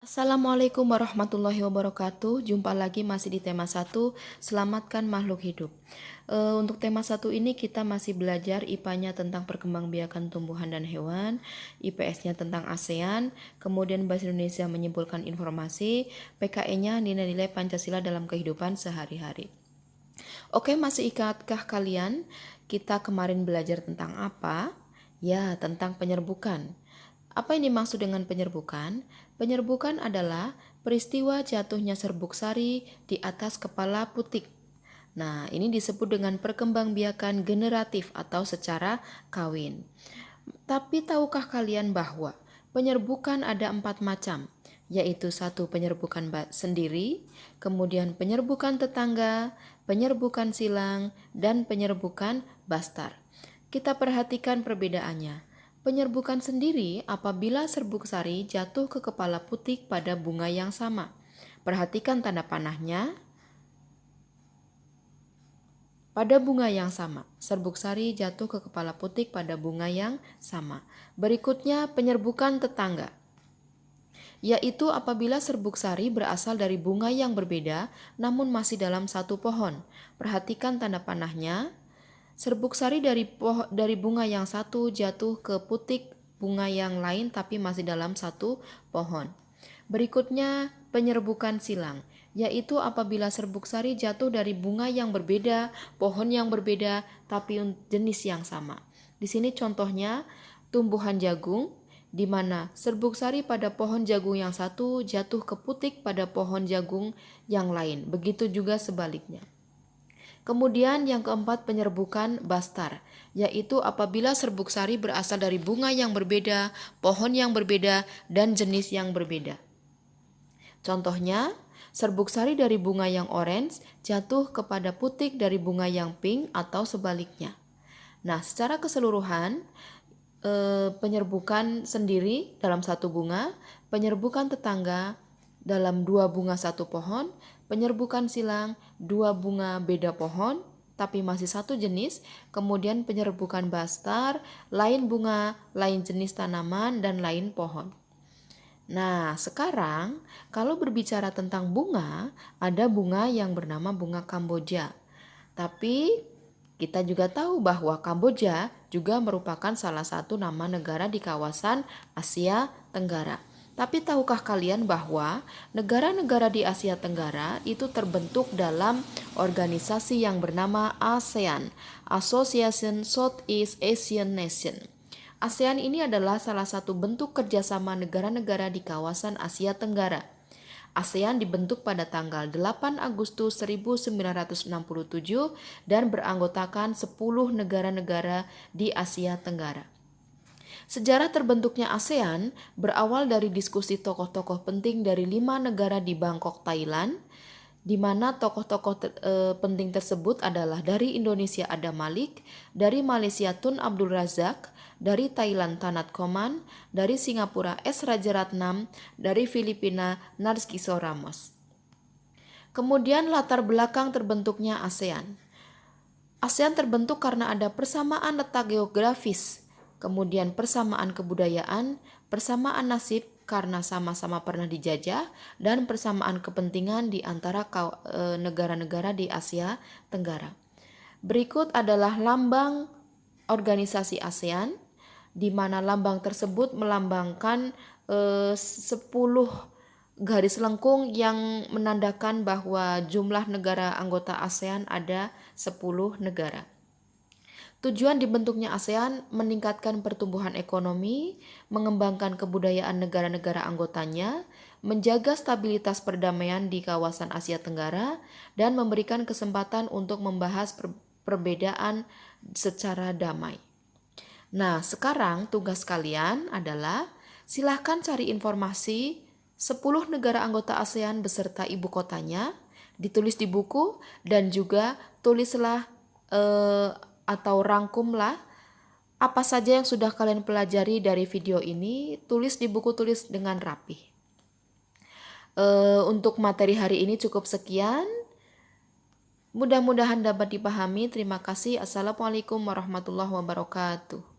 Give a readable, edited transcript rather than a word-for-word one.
Assalamualaikum warahmatullahi wabarakatuh. Jumpa lagi masih di tema 1, selamatkan makhluk hidup. Untuk tema 1 ini kita masih belajar IPA-nya tentang perkembangbiakan tumbuhan dan hewan, IPS-nya tentang ASEAN, kemudian Bahasa Indonesia menyimpulkan informasi, PKE-nya nilai-nilai Pancasila dalam kehidupan sehari-hari. Oke, masih ingatkah kalian kita kemarin belajar tentang apa? Ya, tentang penyerbukan. Apa yang dimaksud dengan penyerbukan? Penyerbukan adalah peristiwa jatuhnya serbuk sari di atas kepala putik. Nah, ini disebut dengan perkembangbiakan generatif atau secara kawin. Tapi tahukah kalian bahwa penyerbukan ada 4 macam, yaitu 1 penyerbukan sendiri, kemudian penyerbukan tetangga, penyerbukan silang, dan penyerbukan bastar. Kita perhatikan perbedaannya. Penyerbukan sendiri apabila serbuk sari jatuh ke kepala putik pada bunga yang sama. Perhatikan tanda panahnya. Pada bunga yang sama, serbuk sari jatuh ke kepala putik pada bunga yang sama. Berikutnya penyerbukan tetangga, yaitu apabila serbuk sari berasal dari bunga yang berbeda namun masih dalam satu pohon. Perhatikan tanda panahnya. Serbuk sari dari bunga yang satu jatuh ke putik bunga yang lain tapi masih dalam satu pohon. Berikutnya penyerbukan silang, yaitu apabila serbuk sari jatuh dari bunga yang berbeda, pohon yang berbeda tapi jenis yang sama. Di sini contohnya tumbuhan jagung, di mana serbuk sari pada pohon jagung yang satu jatuh ke putik pada pohon jagung yang lain. Begitu juga sebaliknya. Kemudian yang keempat penyerbukan bastar, yaitu apabila serbuk sari berasal dari bunga yang berbeda, pohon yang berbeda, dan jenis yang berbeda. Contohnya, serbuk sari dari bunga yang orange jatuh kepada putik dari bunga yang pink atau sebaliknya. Nah, secara keseluruhan, penyerbukan sendiri dalam satu bunga, penyerbukan tetangga dalam 2 bunga satu pohon, penyerbukan silang 2 bunga beda pohon tapi masih satu jenis, kemudian penyerbukan bastar, lain bunga, lain jenis tanaman, dan lain pohon. Nah, sekarang kalau berbicara tentang bunga, ada bunga yang bernama bunga Kamboja. Tapi kita juga tahu bahwa Kamboja juga merupakan salah satu nama negara di kawasan Asia Tenggara. Tapi tahukah kalian bahwa negara-negara di Asia Tenggara itu terbentuk dalam organisasi yang bernama ASEAN, Association Southeast Asian Nation. ASEAN ini adalah salah satu bentuk kerjasama negara-negara di kawasan Asia Tenggara. ASEAN dibentuk pada tanggal 8 Agustus 1967 dan beranggotakan 10 negara-negara di Asia Tenggara. Sejarah terbentuknya ASEAN berawal dari diskusi tokoh-tokoh penting dari 5 negara di Bangkok, Thailand, di mana tokoh-tokoh penting tersebut adalah dari Indonesia Adam Malik, dari Malaysia Tun Abdul Razak, dari Thailand Tanat Koman, dari Singapura S. Rajaratnam, dari Filipina Narciso Ramos. Kemudian latar belakang terbentuknya ASEAN. ASEAN terbentuk karena ada persamaan letak geografis, kemudian persamaan kebudayaan, persamaan nasib karena sama-sama pernah dijajah, dan persamaan kepentingan di antara negara-negara di Asia Tenggara. Berikut adalah lambang organisasi ASEAN, di mana lambang tersebut melambangkan 10 garis lengkung yang menandakan bahwa jumlah negara anggota ASEAN ada 10 negara. Tujuan dibentuknya ASEAN meningkatkan pertumbuhan ekonomi, mengembangkan kebudayaan negara-negara anggotanya, menjaga stabilitas perdamaian di kawasan Asia Tenggara, dan memberikan kesempatan untuk membahas perbedaan secara damai. Nah, sekarang tugas kalian adalah silahkan cari informasi 10 negara anggota ASEAN beserta ibu kotanya, ditulis di buku, dan juga tulislah atau rangkumlah apa saja yang sudah kalian pelajari dari video ini, tulis di buku, tulis dengan rapi. Untuk materi hari ini cukup sekian. Mudah-mudahan dapat dipahami. Terima kasih. Assalamualaikum warahmatullahi wabarakatuh.